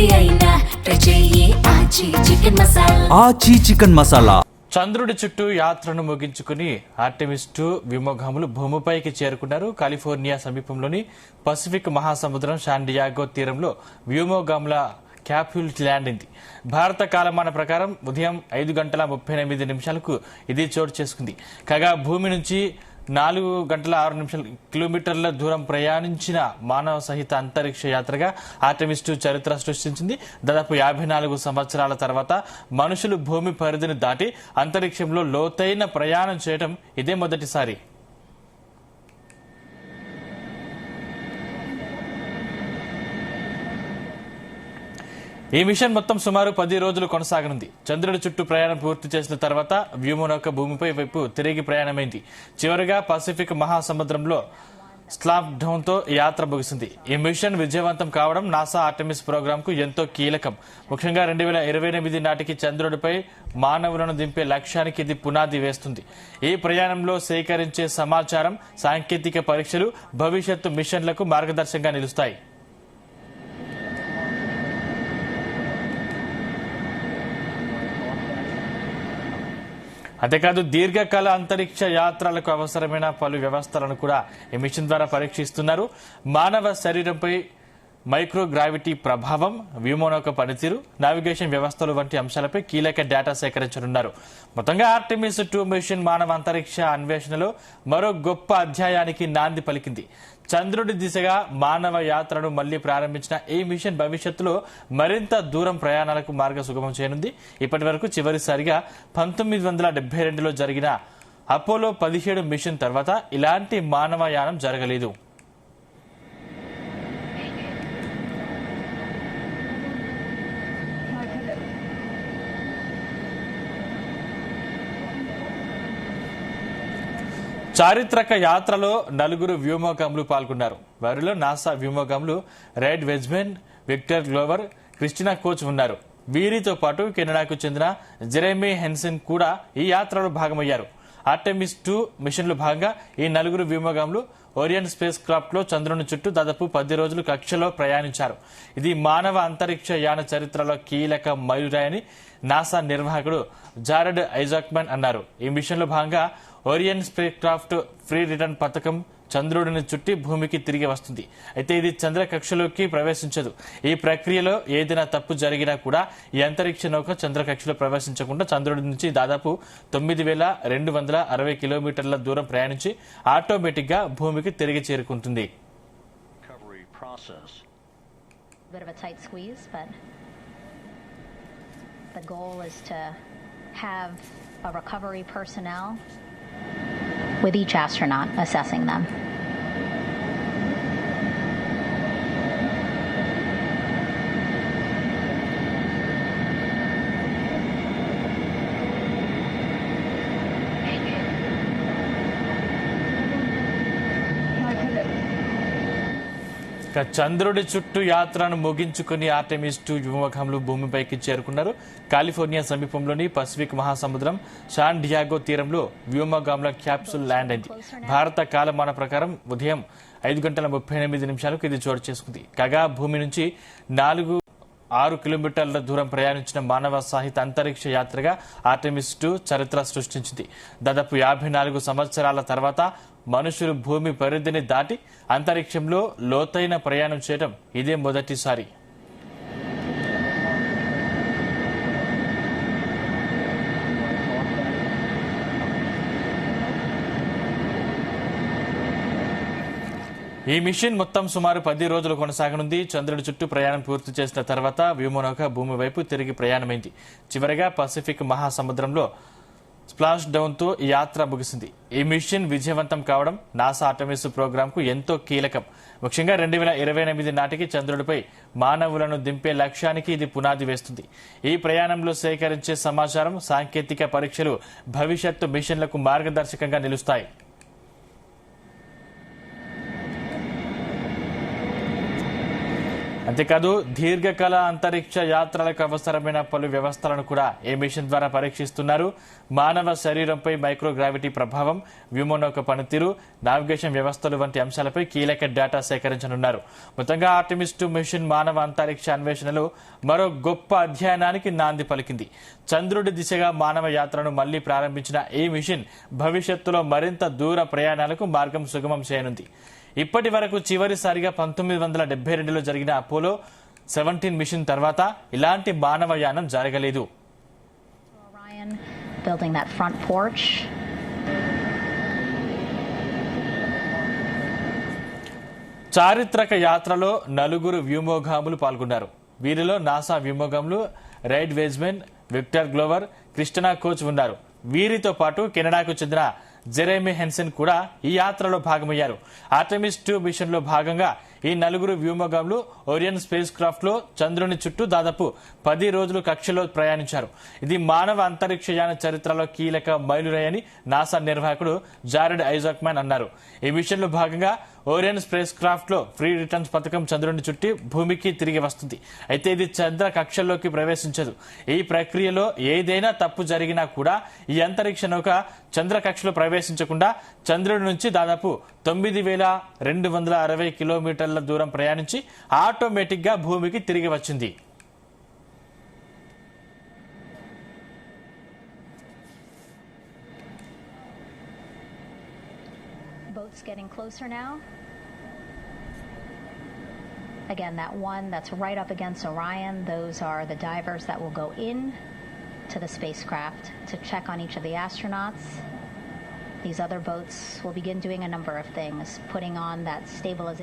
ఏది అయినా ట్రై చెయ్యి ఆచి చికెన్ మసాలా. ఆచి చికెన్ మసాలా. చంద్రుడి చుట్టూ యాత్రను ముగించుకుని ఆర్టెమిస్ 2 వ్యోమగాములు భూమిపైకి చేరుకున్నారు. కాలిఫోర్నియా సమీపంలోని పసిఫిక్ మహాసముద్రం శాన్ డియాగో తీరంలో వ్యోమగాముల క్యాప్సూల్ ల్యాండ్ అయింది. భారత కాలమాన ప్రకారం ఉదయం 5:38 ఇది చోటు చేసుకుంది. కాగా భూమి నుంచి 4:06 దూరం ప్రయాణించిన మానవ సహిత అంతరిక్ష యాత్రగా ఆర్టెమిస్ 2 చరిత్ర సృష్టించింది. దాదాపు 54 సంవత్సరాల తర్వాత మనుషులు భూమి పరిధిని దాటి అంతరిక్షంలో లోతైన ప్రయాణం చేయడం ఇదే మొదటిసారి. ఈ మిషన్ మొత్తం సుమారు 10 రోజులు కొనసాగనుంది. చంద్రుడి చుట్టూ ప్రయాణం పూర్తి చేసిన తర్వాత వ్యోమనౌక భూమిపై వైపు తిరిగి ప్రయాణమైంది. చివరిగా పసిఫిక్ మహాసముద్రంలో స్లాప్ డౌన్ తో యాత్ర ముగిసింది. ఈ మిషన్ విజయవంతం కావడం నాసా ఆర్టెమిస్ ప్రోగ్రామ్ కు ఎంతో కీలకం. ముఖ్యంగా 2028 నాటికి చంద్రుడిపై మానవులను దింపే లక్ష్యానికి ఇది పునాది వేస్తుంది. ఈ ప్రయాణంలో సేకరించే సమాచారం, సాంకేతిక పరీక్షలు భవిష్యత్తు మిషన్లకు మార్గదర్శకంగా నిలుస్తాయి. అంతేకాదు దీర్ఘకాల అంతరిక్ష యాత్రలకు అవసరమైన పలు వ్యవస్థలను కూడా ఈ మిషన్ ద్వారా పరీక్షిస్తున్నారు. మానవ శరీరంపై మైక్రోగ్రావిటీ ప్రభావం, వ్యోమనౌక పనితీరు, నావిగేషన్ వ్యవస్థలు వంటి అంశాలపై కీలక డేటా సేకరించనున్నారు. మొత్తంగా ఆర్టెమిస్ 2 మిషన్ మానవ అంతరిక్ష అన్వేషణలో మరో గొప్ప అధ్యాయానికి నాంది పలికింది. చంద్రుడి దిశగా మానవ యాత్రను మళ్లీ ప్రారంభించిన ఈ మిషన్ భవిష్యత్తులో మరింత దూరం ప్రయాణాలకు మార్గ సుగమం చేయనుంది. ఇప్పటి వరకు చివరిసారిగా 1972లో జరిగిన అపోలో 17 మిషన్ తర్వాత ఇలాంటి మానవయానం జరగలేదు. చారిత్రక యాత్రలో 4 వ్యోమగాములు పాల్గొన్నారు. వారిలో నాసా వ్యోమగాములు Reid Wiseman, Victor Glover, Christina Koch ఉన్నారు. వీరితో పాటు కెనడాకు చెందిన జెరెమీ హెన్సన్ కూడా ఈ యాత్రలో భాగమయ్యారు. ఆర్టెమిస్ 2 మిషన్లో భాగంగా ఈ 4 వ్యోమగాములు ఓరియన్ స్పేస్ క్రాఫ్ట్ లో చంద్రుని చుట్టూ దాదాపు 10 రోజులు కక్షలో ప్రయాణించారు. ఇది మానవ అంతరిక్ష యాన చరిత్రలో కీలక మైలురాయని నాసా నిర్వాహకుడు జారెడ్ ఐజాక్మన్ అన్నారు. ఈ మిషన్ లో భాగంగా Orion spacecraft free return పథకం చంద్రుడిని చుట్టి భూమికి తిరిగి వస్తుంది. అయితే ఇది చంద్ర కక్షలోకి ప్రవేశించదు. ఈ ప్రక్రియలో ఏదైనా తప్పు జరిగినా కూడా ఈ అంతరిక్ష నౌక చంద్ర కక్షలో ప్రవేశించకుండా చంద్రుడి నుంచి దాదాపు 9,260 కిలోమీటర్ల దూరం ప్రయాణించి ఆటోమేటిక్ గా భూమికి తిరిగి చేరుకుంటుంది. The goal is to have a recovery personnel with each astronaut assessing them. చంద్రుడి చుట్టూ యాత్రను ముగించుకుని ఆర్టెమిస్ 2 వ్యోమగాములు భూమిపైకి చేరుకున్నారు. కాలిఫోర్నియా సమీపంలోని పసిఫిక్ మహాసముద్రం శాన్ డియాగో తీరంలో వ్యోమగాముల క్యాప్సూల్ ల్యాండ్ అయింది. భారత కాలమాన ప్రకారం ఉదయం 5:38 ఇది చోటు చేసుకుంది. కాగా భూమి నుంచి 4-6 కిలోమీటర్ల దూరం ప్రయాణించిన మానవ సహిత అంతరిక్ష యాత్రగా ఆర్టెమిస్ 2 చరిత్ర సృష్టించింది. దాదాపు 54 సంవత్సరాల తర్వాత మనుషులు భూమి పరిధిని దాటి అంతరిక్షంలో లోతైన ప్రయాణం చేయడం ఇదే మొదటిసారి. ఈ మిషన్ మొత్తం సుమారు 10 రోజులు కొనసాగనుంది. చంద్రుడి చుట్టూ ప్రయాణం పూర్తి చేసిన తర్వాత వ్యోమనౌక భూమి వైపు తిరిగి ప్రయాణమైంది. చివరిగా పసిఫిక్ మహాసముద్రంలో స్ప్లాష్ డౌన్ తో ఈ యాత్ర ముగిసింది. ఈ మిషన్ విజయవంతం కావడం నాసా ఆర్టెమిస్ ప్రోగ్రామ్ కు ఎంతో కీలకం. ముఖ్యంగా 2028 నాటికి చంద్రుడిపై మానవులను దింపే లక్ష్యానికి ఇది పునాది వేస్తుంది. ఈ ప్రయాణంలో సేకరించే సమాచారం, సాంకేతిక పరీక్షలు భవిష్యత్తు మిషన్లకు మార్గదర్శకంగా నిలుస్తాయి. అంతేకాదు దీర్ఘకాల అంతరిక్ష యాత్రలకు అవసరమైన పలు వ్యవస్థలను కూడా ఈ మిషన్ ద్వారా పరీక్షిస్తున్నారు. మానవ శరీరంపై మైక్రోగ్రావిటీ ప్రభావం, వ్యోమనౌక పనితీరు, నావిగేషన్ వ్యవస్థలు వంటి అంశాలపై కీలక డేటా సేకరించనున్నారు. మొత్తంగా ఆర్టెమిస్ 2 మిషన్ మానవ అంతరిక్ష అన్వేషణలో మరో గొప్ప అధ్యయనానికి నాంది పలికింది. చంద్రుడి దిశగా మానవ యాత్రను మళ్లీ ప్రారంభించిన ఈ మిషన్ భవిష్యత్తులో మరింత దూర ప్రయాణాలకు మార్గం సుగమం చేయనుంది. ఇప్పటి వరకు చివరిసారిగా 1972లో జరిగిన అపోలో 17 మిషన్ తర్వాత ఇలాంటి మానవయానం జరగలేదు. Orion building that front porch. చారిత్రక యాత్రలో నలుగురు వ్యోమగాములు పాల్గొన్నారు. వీరిలో నాసా వ్యోమగాములు Reid Wiseman, Victor Glover, Christina Koch ఉన్నారు. వీరితో పాటు కెనడాకు చెందిన జెరెమీ హెన్సన్ కూడా ఈ యాత్రలో భాగమయ్యారు. ఆర్టెమిస్ 2 మిషన్ లో భాగంగా ఈ నలుగురు వ్యోమగాములు ఓరియన్ స్పేస్ క్రాఫ్ట్ లో చంద్రుని చుట్టూ దాదాపు 10 రోజులు కక్షలో ప్రయాణించారు. ఇది మానవ అంతరిక్షయాన చరిత్రలో కీలక మైలురాయని నాసా నిర్వాహకుడు జారెడ్ ఐజాక్మ్యాన్ అన్నారు. ఈ మిషన్ లో భాగంగా ఓరియన్ స్పేస్ క్రాఫ్ట్ లో ఫ్రీ రిటర్న్స్ పథకం చంద్రుని చుట్టి భూమికి తిరిగి వస్తుంది. అయితే ఇది చంద్ర కక్షల్లోకి ప్రవేశించదు. ఈ ప్రక్రియలో ఏదైనా తప్పు జరిగినా కూడా ఈ అంతరిక్ష నౌక చంద్ర కక్షలో ప్రవేశించకుండా చంద్రుడి నుంచి దాదాపు 9,260 కిలోమీటర్ల దూరం ప్రయాణించి ఆటోమేటిక్ గా భూమికి తిరిగి వచ్చింది. Boats getting closer now. Again, that one that's right up against Orion, those are the divers that will go in to the spacecraft to check on each of the astronauts. These other boats will begin doing a number of things, putting on that stabilization